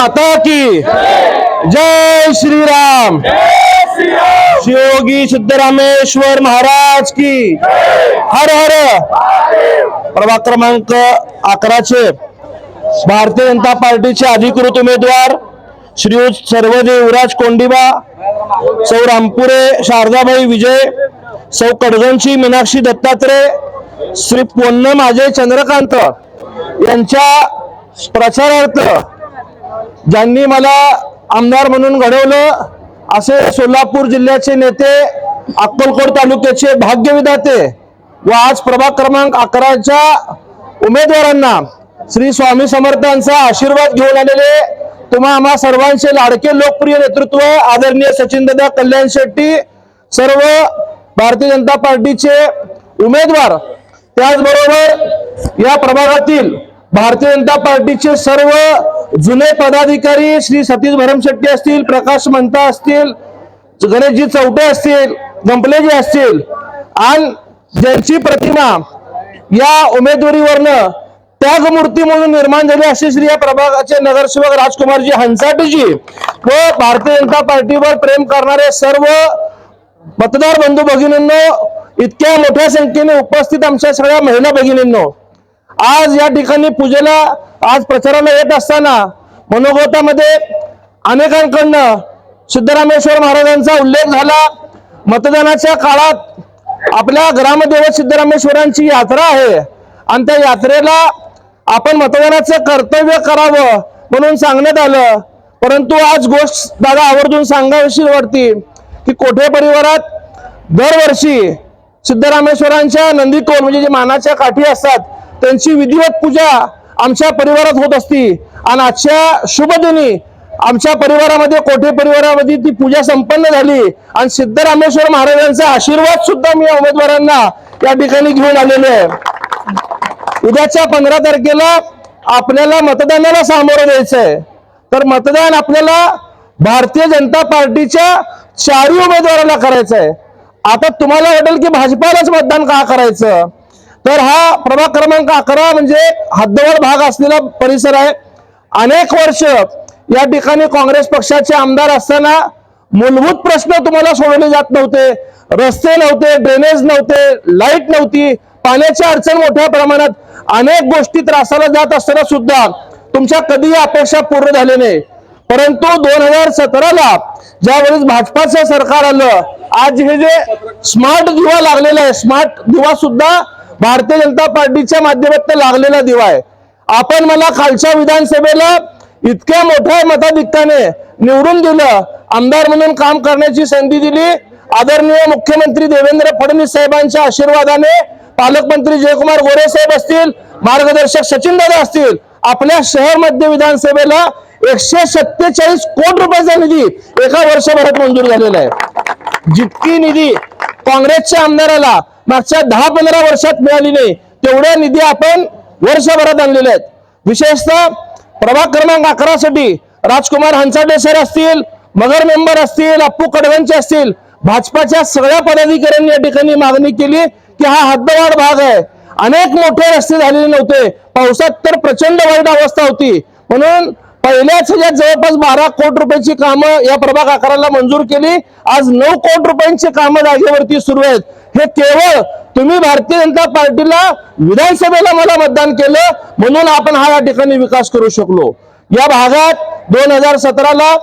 माता की जय श्री राम। शिवयोगी सिद्धरामेश्वर महाराज की हर हर। प्रभाग क्रमांक 11 चे भारतीय जनता पार्टीचे अधिकृत उमेदवार श्रीयुत सर्वदेव युवराज कोंडिबा, सौ रामपुरे शारदाबाई विजय, सौ कडगंची मीनाक्षी दत्तात्रय, श्री पोन्नम अजय चंद्रकांत यांच्या प्रचारार्थ ज्यांनी मला आमदार म्हणून घडवलं असे सोलापूर जिल्ह्याचे नेते, अक्कलकोट तालुक्याचे भाग्यविधाते व आज प्रभाग क्रमांक 11च्या उमेदवारांना श्री स्वामी समर्थांचा आशीर्वाद घेऊन आलेले तुम्हा आम्हा सर्वांचे लाडके लोकप्रिय नेतृत्व आदरणीय सचिनदादा कल्याण शेट्टी, सर्व भारतीय जनता पार्टीचे उमेदवार, त्याचबरोबर या प्रभागातील भारतीय जनता पार्टीचे सर्व जुने पदाधिकारी श्री सतीश भरमशेट्टी असतील, प्रकाश मंता असतील, गणेशजी चौटे असतील, गंपलेजी असतील आणि ज्यांची प्रतिमा या उमेदवारीवरनं त्यागमूर्ती म्हणून निर्माण झाली असे श्री या प्रभागाचे नगरसेवक राजकुमारजी हंसाटेजी व भारतीय जनता पार्टीवर प्रेम करणारे सर्व मतदार बंधू भगिनींनो, इतक्या मोठ्या संख्येने उपस्थित आमच्या सगळ्या महिला भगिनींनो, आज या ठिकाणी पूजेला आज प्रचाराला येत असताना मनोगतामध्ये अनेकांकडनं सिद्धरामेश्वर महाराजांचा उल्लेख झाला। मतदानाच्या काळात आपल्या ग्रामदेवत सिद्धरामेश्वरांची यात्रा आहे आणि त्या यात्रेला आपण मतदानाचं कर्तव्य करावं म्हणून सांगण्यात आलं, परंतु आज गोष्ट दादा आवर्जून सांगावीशी वाटते की कोठे परिवारात दरवर्षी सिद्धरामेश्वरांच्या नंदीकोल म्हणजे जे मानाच्या काठी असतात त्यांची विधिवत पूजा आमच्या परिवारात होत असती आणि आजच्या शुभ दिनी आमच्या परिवारामध्ये कोठे परिवारामध्ये ती पूजा संपन्न झाली आणि सिद्धरामेश्वर महाराजांचा आशीर्वाद सुद्धा मी उमेदवारांना या ठिकाणी घेऊन आलेले आहे। उद्याच्या 15 तारखेला आपल्याला मतदानाला सामोरं द्यायचंय, तर मतदान आपल्याला भारतीय जनता पार्टीच्या 4 उमेदवाराला करायचं आहे। आता तुम्हाला वाटेल की भाजपालाच मतदान का करायचं, तर हा प्रभाग क्रमांक 11 म्हणजे हद्दवर भाग असलेला परिसर आहे। अनेक वर्ष या ठिकाणी काँग्रेस पक्षाचे आमदार असताना मूलभूत प्रश्न तुम्हाला सोडवले जात नव्हते, रस्ते नव्हते, ड्रेनेज नव्हते, लाईट नव्हती, पाण्याची अडचण मोठ्या प्रमाणात, अनेक गोष्टी त्रासाला जात असताना सुद्धा तुमच्या कधीही अपेक्षा पूर्ण झाली नाही। परंतु 2017ला ज्यावेळेस भाजपाचं सरकार आलं, आज हे जे स्मार्ट दिवा लागलेला आहे, स्मार्ट दिवा सुद्धा भारतीय जनता पार्टीच्या माध्यमातून लागलेला दिवा आहे। आपण मला खालच्या विधानसभेला इतक्या मोठ्या मताधिक्याने निवडून दिलं, आमदार म्हणून काम करण्याची संधी दिली। आदरणीय मुख्यमंत्री देवेंद्र फडणवीस साहेबांच्या आशीर्वादाने, पालकमंत्री जयकुमार गोरे साहेब असतील, मार्गदर्शक सचिनदादा असतील, आपल्या शहर मध्य विधानसभेला 147 कोटी रुपयाचा निधी एका वर्षभरात मंजूर झालेला आहे। जितकी निधी काँग्रेसच्या आमदाराला मागच्या 10-15 वर्षात मिळाली नाही तेवढ्या निधी आपण वर्षभरात आणलेल्या आहेत। विशेषतः प्रभाग क्रमांक 11 साठी राजकुमार हंसाटे सर असतील, मगर मेंबर असतील, अप्पू कडगंचे असतील, भाजपाच्या सगळ्या पदाधिकाऱ्यांनी या ठिकाणी मागणी केली की हा हद्दवाढ भाग आहे, अनेक मोठे रस्ते झालेले नव्हते, पावसात तर प्रचंड वाईट अवस्था होती, म्हणून पहिल्याच ह्याच्यात जवळपास 12 कोटी रुपयाची कामं या प्रभाग 11ला मंजूर केली। आज 9 कोटी रुपयांची कामं जागेवरती सुरू आहेत। हे केवळ तुम्ही भारतीय जनता पार्टीला विधानसभेला मला मतदान केलं म्हणून आपण हा या ठिकाणी विकास करू शकलो। या भागात 2017ला